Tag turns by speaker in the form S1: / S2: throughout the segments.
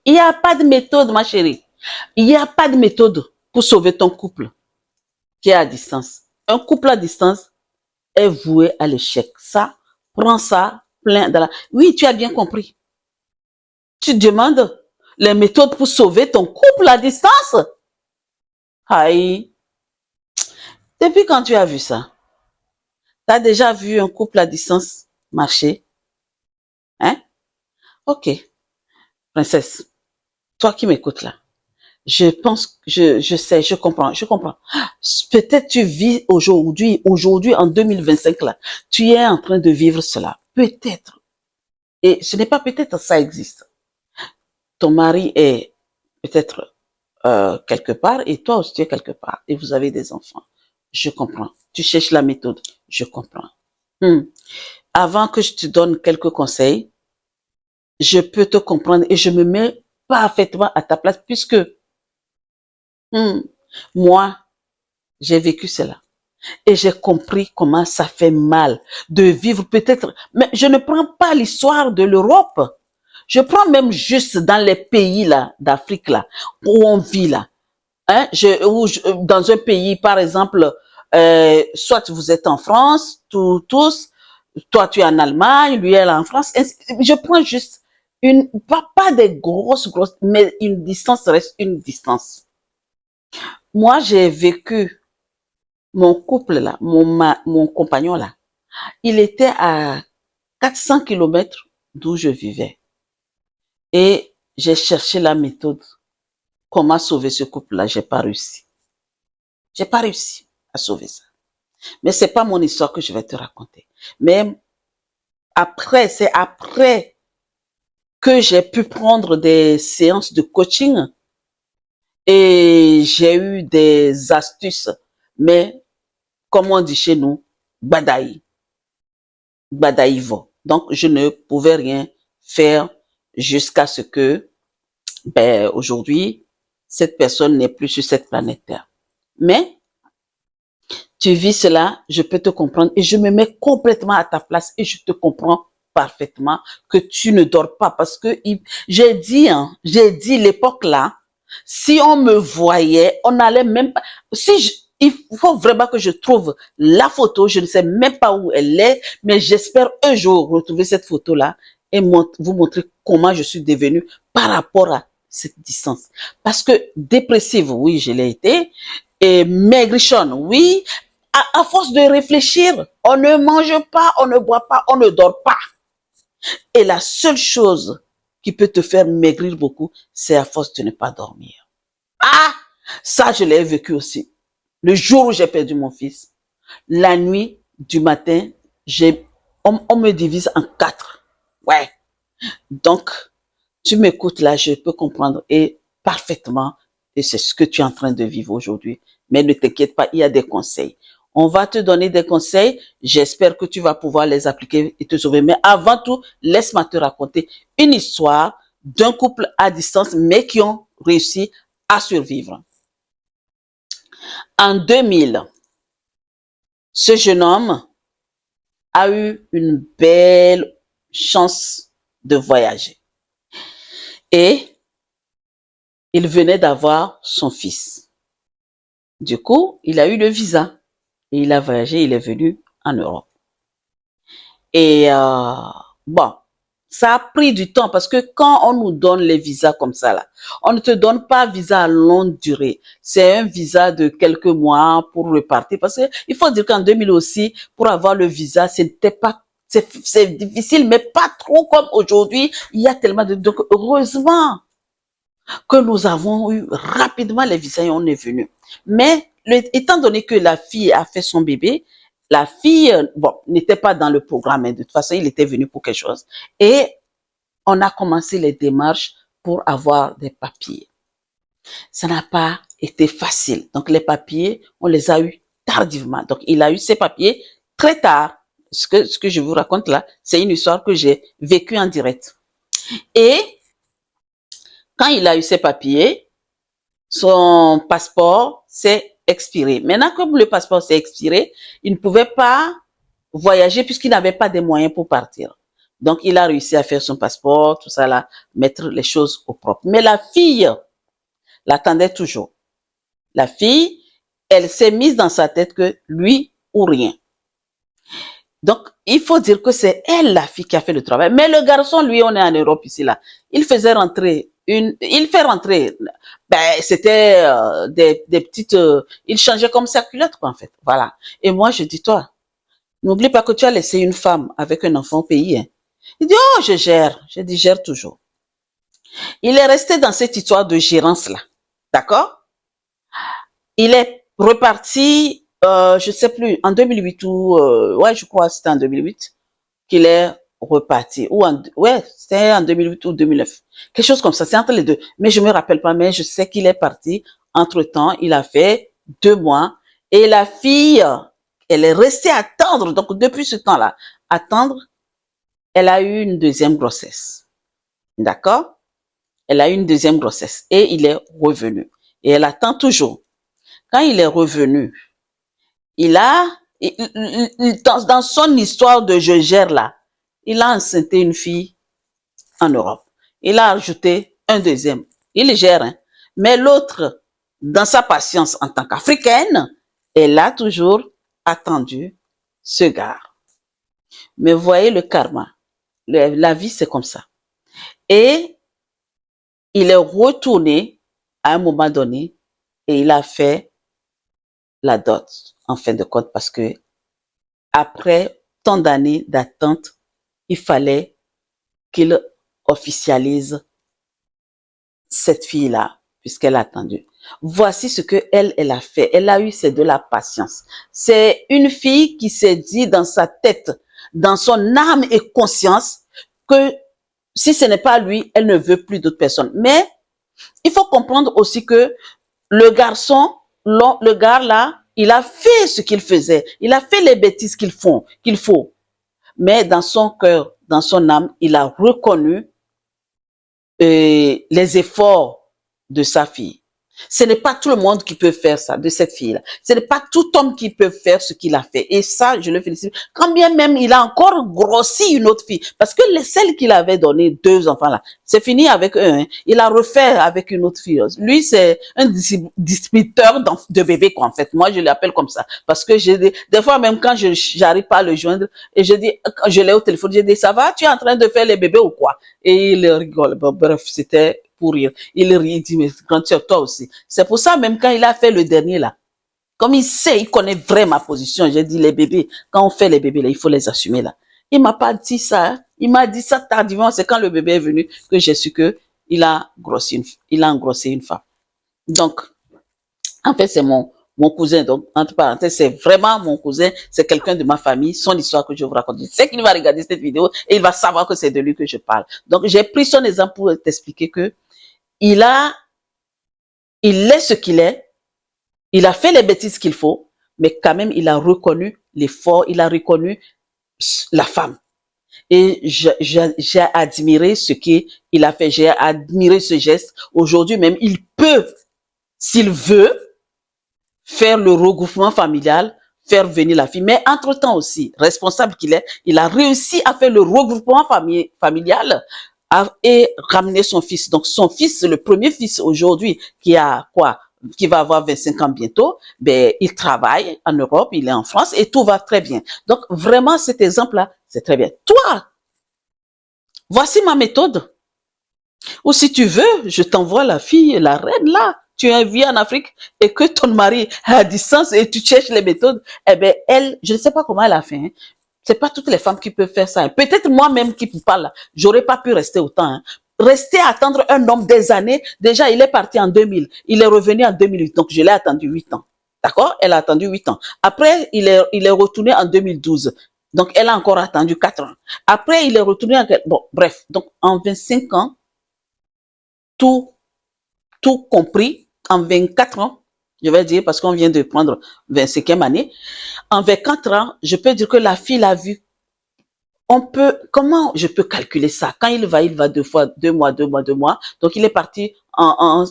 S1: Il n'y a pas de méthode, ma chérie. Il n'y a pas de méthode pour sauver ton couple qui est à distance. Un couple à distance est voué à l'échec. Ça, prends ça plein dans la... Oui, tu as bien compris. Tu demandes les méthodes pour sauver ton couple à distance. Aïe. Depuis quand tu as vu ça? Tu as déjà vu un couple à distance marcher? Hein? Ok. Princesse, toi qui m'écoutes là, je pense, je sais, je comprends. Peut-être tu vis aujourd'hui en 2025 là, tu es en train de vivre cela. Peut-être. Et ce n'est pas peut-être, ça existe. Ton mari est peut-être quelque part et toi aussi tu es quelque part et vous avez des enfants. Je comprends. Tu cherches la méthode. Je comprends. Avant que je te donne quelques conseils, je peux te comprendre et je me mets parfaitement à ta place puisque moi, j'ai vécu cela. Et j'ai compris comment ça fait mal de vivre peut-être, mais je ne prends pas l'histoire de l'Europe. Je prends même juste dans les pays là, d'Afrique là, où on vit là. Hein, dans un pays, par exemple, soit vous êtes en France, tous, toi tu es en Allemagne, lui elle est en France. Je prends juste pas des grosses, mais une distance reste une distance. Moi, j'ai vécu mon couple là, mon compagnon là, il était à 400 kilomètres d'où je vivais. Et j'ai cherché la méthode. Comment sauver ce couple-là? J'ai pas réussi. J'ai pas réussi à sauver ça. Mais c'est pas mon histoire que je vais te raconter. Mais après, c'est après que j'ai pu prendre des séances de coaching et j'ai eu des astuces. Mais, comme on dit chez nous, badaï. Badaïvo. Donc, je ne pouvais rien faire jusqu'à ce que, aujourd'hui, cette personne n'est plus sur cette planète Terre. Mais, tu vis cela, je peux te comprendre et je me mets complètement à ta place et je te comprends parfaitement que tu ne dors pas parce que j'ai dit l'époque là, si on me voyait, on n'allait même pas, il faut vraiment que je trouve la photo, je ne sais même pas où elle est, mais j'espère un jour retrouver cette photo là et vous montrer comment je suis devenue par rapport à cette distance. Parce que dépressive, oui, je l'ai été, et maigrichonne, oui, à force de réfléchir, on ne mange pas, on ne boit pas, on ne dort pas. Et la seule chose qui peut te faire maigrir beaucoup, c'est à force de ne pas dormir. Ah, ça, je l'ai vécu aussi. Le jour où j'ai perdu mon fils, la nuit du matin, on me divise en 4. Ouais. Donc, tu m'écoutes là, je peux comprendre et parfaitement, et c'est ce que tu es en train de vivre aujourd'hui. Mais ne t'inquiète pas, il y a des conseils. On va te donner des conseils. J'espère que tu vas pouvoir les appliquer et te sauver. Mais avant tout, laisse-moi te raconter une histoire d'un couple à distance, mais qui ont réussi à survivre. En 2000, ce jeune homme a eu une belle chance de voyager. Et il venait d'avoir son fils. Du coup, il a eu le visa. Et il a voyagé, il est venu en Europe. Et bon, ça a pris du temps parce que quand on nous donne les visas comme ça, là, on ne te donne pas visa à longue durée. C'est un visa de quelques mois pour repartir. Parce qu'il faut dire qu'en 2000 aussi, pour avoir le visa, c'était pas, c'est difficile, mais pas trop comme aujourd'hui. Il y a tellement de... Donc, heureusement que nous avons eu rapidement les visas et on est venu. Mais étant donné que la fille a fait son bébé, la fille, bon, n'était pas dans le programme, mais de toute façon, il était venu pour quelque chose. Et on a commencé les démarches pour avoir des papiers. Ça n'a pas été facile. Donc, les papiers, on les a eus tardivement. Donc, il a eu ses papiers très tard. Ce que je vous raconte là, c'est une histoire que j'ai vécue en direct. Et quand il a eu ses papiers, son passeport s'est expiré. Maintenant que le passeport s'est expiré, il ne pouvait pas voyager puisqu'il n'avait pas de moyens pour partir. Donc, il a réussi à faire son passeport, tout ça là, mettre les choses au propre. Mais la fille l'attendait toujours. La fille, elle s'est mise dans sa tête que lui ou rien. Donc, il faut dire que c'est elle, la fille, qui a fait le travail. Mais le garçon, lui, on est en Europe ici, là. Il faisait rentrer il fait rentrer, c'était des petites, il changeait comme sa culotte, quoi, en fait. Voilà. Et moi, je dis, toi, n'oublie pas que tu as laissé une femme avec un enfant au pays, hein. Il dit, oh, je gère. Je dis, gère toujours. Il est resté dans cette histoire de gérance-là. D'accord? Il est reparti, je sais plus, en 2008 ou, ouais, je crois que c'était en 2008 qu'il est reparti. Ouais, c'était en 2008 ou 2009. Quelque chose comme ça, c'est entre les deux. Mais je me rappelle pas, mais je sais qu'il est parti. Entre-temps, il a fait 2 mois. Et la fille, elle est restée attendre. Donc, depuis ce temps-là, attendre, elle a eu une deuxième grossesse. D'accord? Elle a eu une deuxième grossesse. Et il est revenu. Et elle attend toujours. Quand il est revenu, il a, dans son histoire de je gère là, il a enceinté une fille en Europe. Il a ajouté un deuxième. Il gère, hein. Mais l'autre, dans sa patience en tant qu'Africaine, elle a toujours attendu ce gars. Mais voyez le karma. La vie, c'est comme ça. Et il est retourné à un moment donné et il a fait la dot, en fin de compte, parce que après tant d'années d'attente, il fallait qu'il officialise cette fille-là, puisqu'elle a attendu. Voici ce que elle a fait. Elle a eu, c'est de la patience. C'est une fille qui s'est dit dans sa tête, dans son âme et conscience, que si ce n'est pas lui, elle ne veut plus d'autres personnes. Mais il faut comprendre aussi que le garçon, le gars là, il a fait ce qu'il faisait. Il a fait les bêtises qu'il faut. Mais dans son cœur, dans son âme, il a reconnu les efforts de sa fille. Ce n'est pas tout le monde qui peut faire ça, de cette fille-là. Ce n'est pas tout homme qui peut faire ce qu'il a fait. Et ça, je le félicite. Quand bien même il a encore grossi une autre fille, parce que celle qu'il avait donné 2 enfants-là, c'est fini avec eux, hein. Il a refait avec une autre fille. Lui, c'est un distributeur de bébés, quoi, en fait. Moi, je l'appelle comme ça. Parce que des fois, même quand j'arrive pas à le joindre, et je dis, quand je l'ai au téléphone, je dis, ça va, tu es en train de faire les bébés ou quoi? Et il rigole. Bon, bref, c'était pour rire. Il rit, il dit, mais quand tu es toi aussi. C'est pour ça, même quand il a fait le dernier là, comme il sait, il connaît vraiment ma position. J'ai dit, les bébés, quand on fait les bébés là, il faut les assumer là. Il m'a pas dit ça, hein. Il m'a dit ça tardivement. C'est quand le bébé est venu que j'ai su que il a engrossé une femme. Donc, en fait, c'est mon cousin. Donc, entre parenthèses, c'est vraiment mon cousin. C'est quelqu'un de ma famille. Son histoire que je vous raconte. Je sais qu'il va regarder cette vidéo et il va savoir que c'est de lui que je parle. Donc, j'ai pris son exemple pour t'expliquer que il est ce qu'il est. Il a fait les bêtises qu'il faut, mais quand même, il a reconnu l'effort, il a reconnu la femme. Et j'ai admiré ce qu'il a fait, j'ai admiré ce geste. Aujourd'hui même, il peut, s'il veut, faire le regroupement familial, faire venir la fille. Mais entre-temps aussi, responsable qu'il est, il a réussi à faire le regroupement familial et ramener son fils. Donc son fils, le premier fils aujourd'hui, qui va avoir 25 ans bientôt, il travaille en Europe, il est en France et tout va très bien. Donc vraiment cet exemple-là, c'est très bien. Toi, voici ma méthode. Ou si tu veux, je t'envoie la fille, la reine là. Tu es vie en Afrique et que ton mari est à distance et tu cherches les méthodes. Elle, je ne sais pas comment elle a fait, hein. C'est pas toutes les femmes qui peuvent faire ça. Peut-être moi-même qui vous parle, j'aurais pas pu rester autant, hein. Rester à attendre un homme des années. Déjà, il est parti en 2000. Il est revenu en 2008. Donc, je l'ai attendu 8 ans. D'accord? Elle a attendu 8 ans. Après, il est retourné en 2012. Donc, elle a encore attendu 4 ans. Après, il est retourné bon, bref. Donc, en 25 ans, tout compris, en 24 ans, je vais dire, parce qu'on vient de prendre 25e année, en 24 ans, je peux dire que la fille l'a vu. Comment je peux calculer ça? Quand il va 2 mois. Donc, il est parti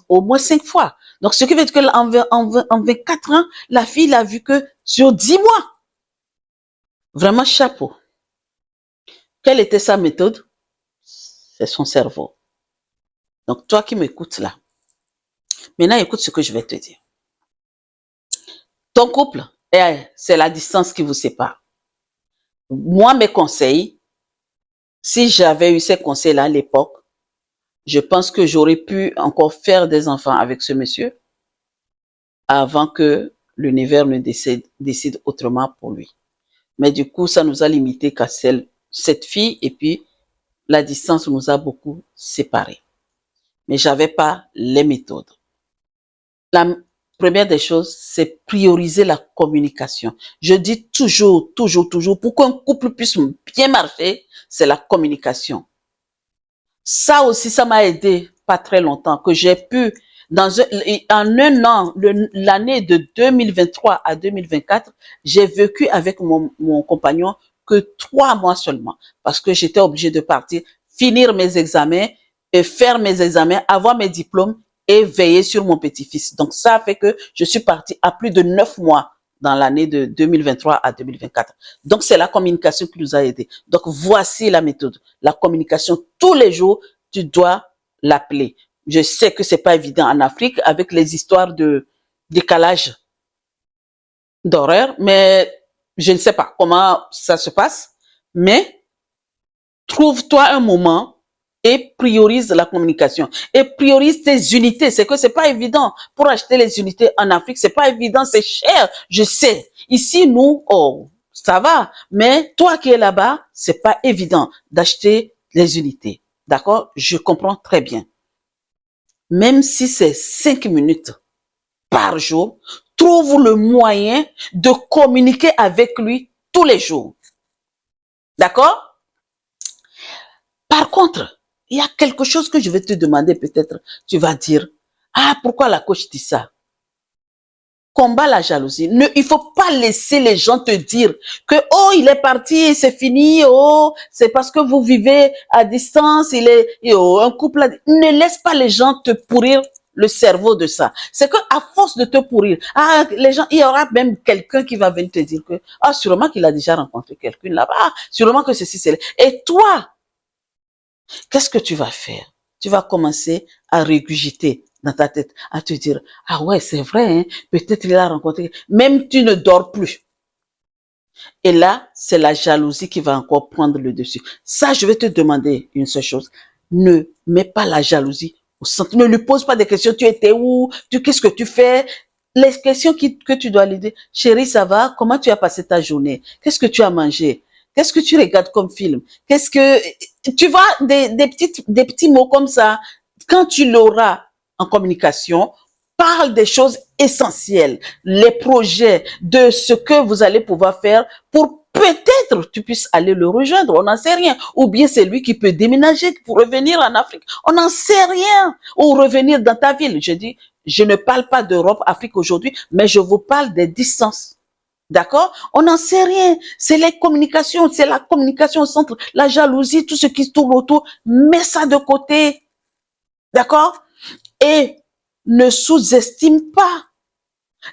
S1: au moins 5 fois. Donc, ce qui veut dire que en 24 ans, la fille l'a vu que sur 10 mois. Vraiment chapeau. Quelle était sa méthode? C'est son cerveau. Donc, toi qui m'écoutes là, maintenant écoute ce que je vais te dire. Ton couple, c'est la distance qui vous sépare. Moi, mes conseils, si j'avais eu ces conseils-là à l'époque, je pense que j'aurais pu encore faire des enfants avec ce monsieur avant que l'univers ne décide autrement pour lui. Mais du coup, ça nous a limité qu'à cette fille et puis la distance nous a beaucoup séparés. Mais j'avais pas les méthodes. La première des choses, c'est prioriser la communication. Je dis toujours, pour qu'un couple puisse bien marcher, c'est la communication. Ça aussi, ça m'a aidé pas très longtemps, que j'ai pu, en un an, l'année de 2023 à 2024, j'ai vécu avec mon compagnon que 3 mois seulement, parce que j'étais obligée de partir, finir mes examens, et faire mes examens, avoir mes diplômes et veiller sur mon petit-fils. Donc ça a fait que je suis partie à plus de 9 mois dans l'année de 2023 à 2024. Donc c'est la communication qui nous a aidés. Donc voici la méthode. La communication, tous les jours, tu dois l'appeler. Je sais que c'est pas évident en Afrique avec les histoires de décalage d'horaire, mais je ne sais pas comment ça se passe, mais trouve-toi un moment et priorise la communication et priorise tes unités. C'est que c'est pas évident pour acheter les unités en Afrique, c'est pas évident, c'est cher, je sais. Ici nous, oh, ça va, mais toi qui es là-bas, c'est pas évident d'acheter les unités. D'accord? Je comprends très bien. Même si c'est 5 minutes par jour, trouve le moyen de communiquer avec lui tous les jours. D'accord? Par contre, il y a quelque chose que je vais te demander peut-être. Tu vas dire, ah, pourquoi la coach dit ça? Combat la jalousie. Il faut pas laisser les gens te dire que, oh, il est parti, c'est fini, oh, c'est parce que vous vivez à distance, oh, un couple. Ne laisse pas les gens te pourrir le cerveau de ça. C'est que à force de te pourrir, les gens, il y aura même quelqu'un qui va venir te dire que, sûrement qu'il a déjà rencontré quelqu'un là-bas, sûrement que ceci, c'est. Et toi, qu'est-ce que tu vas faire? Tu vas commencer à régurgiter dans ta tête, à te dire, ah ouais, c'est vrai, hein, peut-être il a rencontré, même tu ne dors plus. Et là, c'est la jalousie qui va encore prendre le dessus. Ça, je vais te demander une seule chose. Ne mets pas la jalousie au centre. Ne lui pose pas des questions. Tu étais où? Qu'est-ce que tu fais? Les questions que tu dois lui dire. Chérie, ça va? Comment tu as passé ta journée? Qu'est-ce que tu as mangé? Qu'est-ce que tu regardes comme film? Qu'est-ce que, tu vois, des petits mots comme ça. Quand tu l'auras en communication, parle des choses essentielles, les projets, de ce que vous allez pouvoir faire pour peut-être tu puisses aller le rejoindre, on n'en sait rien. Ou bien c'est lui qui peut déménager pour revenir en Afrique, on n'en sait rien. Ou revenir dans ta ville. Je dis, je ne parle pas d'Europe, Afrique aujourd'hui, mais je vous parle des distances. D'accord? On n'en sait rien. C'est les communications, c'est la communication au centre, la jalousie, tout ce qui tourne autour. Mets ça de côté. D'accord? Et ne sous-estime pas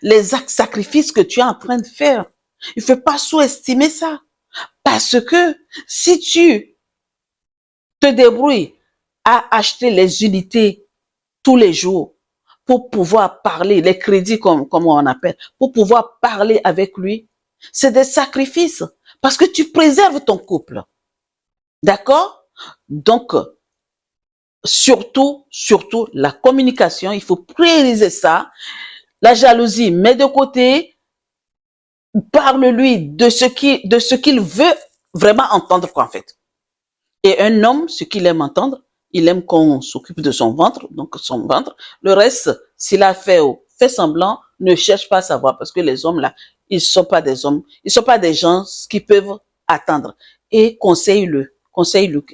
S1: les sacrifices que tu es en train de faire. Il ne faut pas sous-estimer ça. Parce que si tu te débrouilles à acheter les unités tous les jours pour pouvoir parler, les crédits comme on appelle, pour pouvoir parler avec lui, c'est des sacrifices. Parce que tu préserves ton couple. D'accord? Donc, surtout, la communication, il faut prioriser ça. La jalousie, mets de côté, parle-lui de ce qu'il veut vraiment entendre, en fait. Et un homme, ce qu'il aime entendre, il aime qu'on s'occupe de son ventre, donc son ventre. Le reste, s'il a fait semblant, ne cherche pas à savoir, parce que les hommes là, ils sont pas des hommes, ils sont pas des gens qui peuvent attendre. Et conseille-le,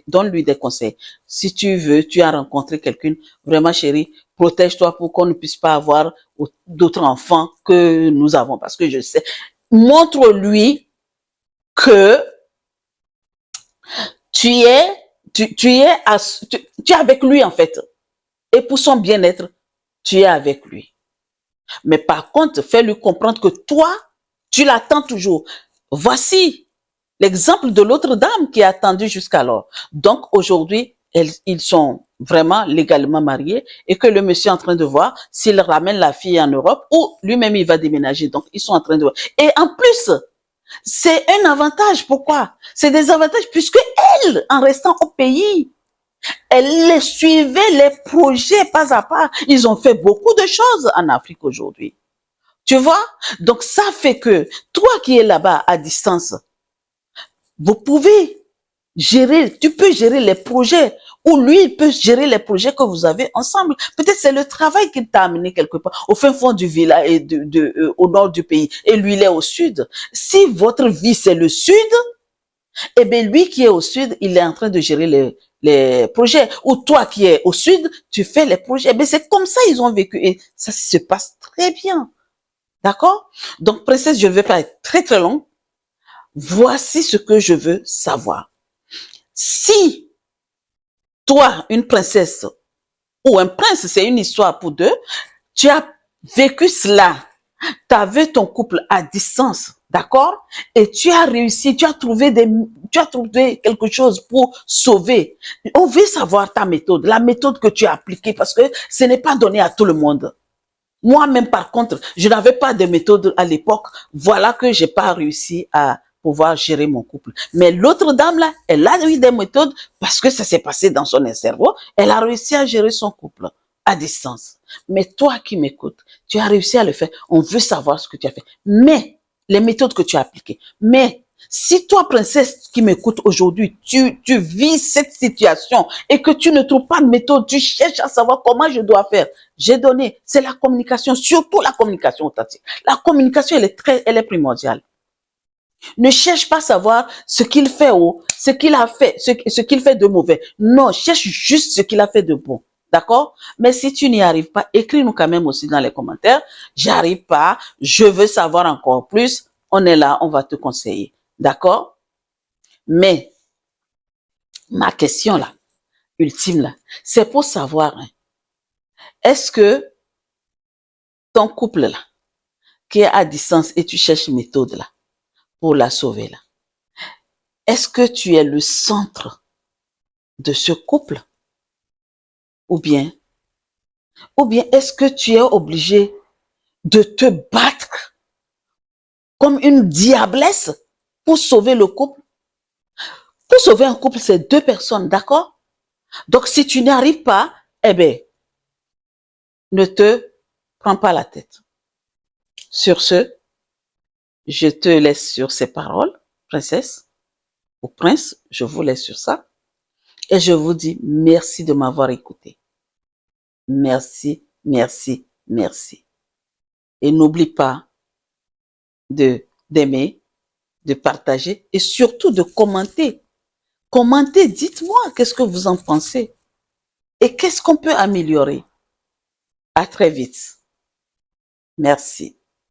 S1: donne-lui des conseils. Si tu veux, tu as rencontré quelqu'un, vraiment chérie, protège-toi pour qu'on ne puisse pas avoir d'autres enfants que nous avons, parce que je sais. Montre-lui que tu es avec lui en fait. Et pour son bien-être, tu es avec lui. Mais par contre, fais-lui comprendre que toi, tu l'attends toujours. Voici l'exemple de l'autre dame qui a attendu jusqu'alors. Donc aujourd'hui, ils sont vraiment légalement mariés et que le monsieur est en train de voir s'il ramène la fille en Europe ou lui-même il va déménager. Donc ils sont en train de voir. Et en plus, c'est un avantage. Pourquoi? C'est des avantages puisque elle, en restant au pays, elle les suivait les projets pas à pas. Ils ont fait beaucoup de choses en Afrique aujourd'hui. Tu vois? Donc ça fait que toi qui es là-bas à distance, vous pouvez gérer, tu peux gérer les projets ou lui il peut gérer les projets que vous avez ensemble. Peut-être c'est le travail qui t'a amené quelque part au fin fond du village et au nord du pays et lui il est au sud. Si votre vie c'est le sud, eh bien lui qui est au sud, il est en train de gérer les projets. Ou toi qui es au sud, tu fais les projets. Mais c'est comme ça ils ont vécu et ça se passe très bien. D'accord? Donc, princesse, je ne vais pas être très très long. Voici ce que je veux savoir. Si toi, une princesse ou un prince, c'est une histoire pour deux, tu as vécu cela, tu avais ton couple à distance, d'accord? Et tu as réussi, tu as trouvé quelque chose pour sauver. On veut savoir ta méthode, la méthode que tu as appliquée parce que ce n'est pas donné à tout le monde. Moi-même, par contre, je n'avais pas de méthode à l'époque. Voilà que j'ai pas réussi à pouvoir gérer mon couple. Mais l'autre dame là, elle a eu des méthodes parce que ça s'est passé dans son cerveau. Elle a réussi à gérer son couple à distance. Mais toi qui m'écoutes, tu as réussi à le faire. On veut savoir ce que tu as fait. Mais les méthodes que tu as appliquées. Mais si toi, princesse qui m'écoute aujourd'hui, tu vis cette situation et que tu ne trouves pas de méthode, tu cherches à savoir comment je dois faire. J'ai donné, c'est la communication, surtout la communication authentique. La communication, elle est primordiale. Ne cherche pas à savoir ce qu'il fait ou ce qu'il a fait, ce qu'il fait de mauvais. Non, cherche juste ce qu'il a fait de bon. D'accord? Mais si tu n'y arrives pas, écris-nous quand même aussi dans les commentaires. J'arrive pas, je veux savoir encore plus. On est là, on va te conseiller. D'accord? Mais ma question là, ultime là, c'est pour savoir, hein, est-ce que ton couple là, qui est à distance et tu cherches une méthode là, pour la sauver là, est-ce que tu es le centre de ce couple? Ou bien est-ce que tu es obligé de te battre comme une diablesse pour sauver le couple? Pour sauver un couple, c'est deux personnes, d'accord? Donc, si tu n'y arrives pas, eh bien, ne te prends pas la tête. Sur ce, je te laisse sur ces paroles, princesse ou prince, je vous laisse sur ça. Et je vous dis merci de m'avoir écouté. Merci, merci, merci. Et n'oublie pas d'aimer, de partager et surtout de commenter. Commentez, dites-moi qu'est-ce que vous en pensez et qu'est-ce qu'on peut améliorer. À très vite. Merci.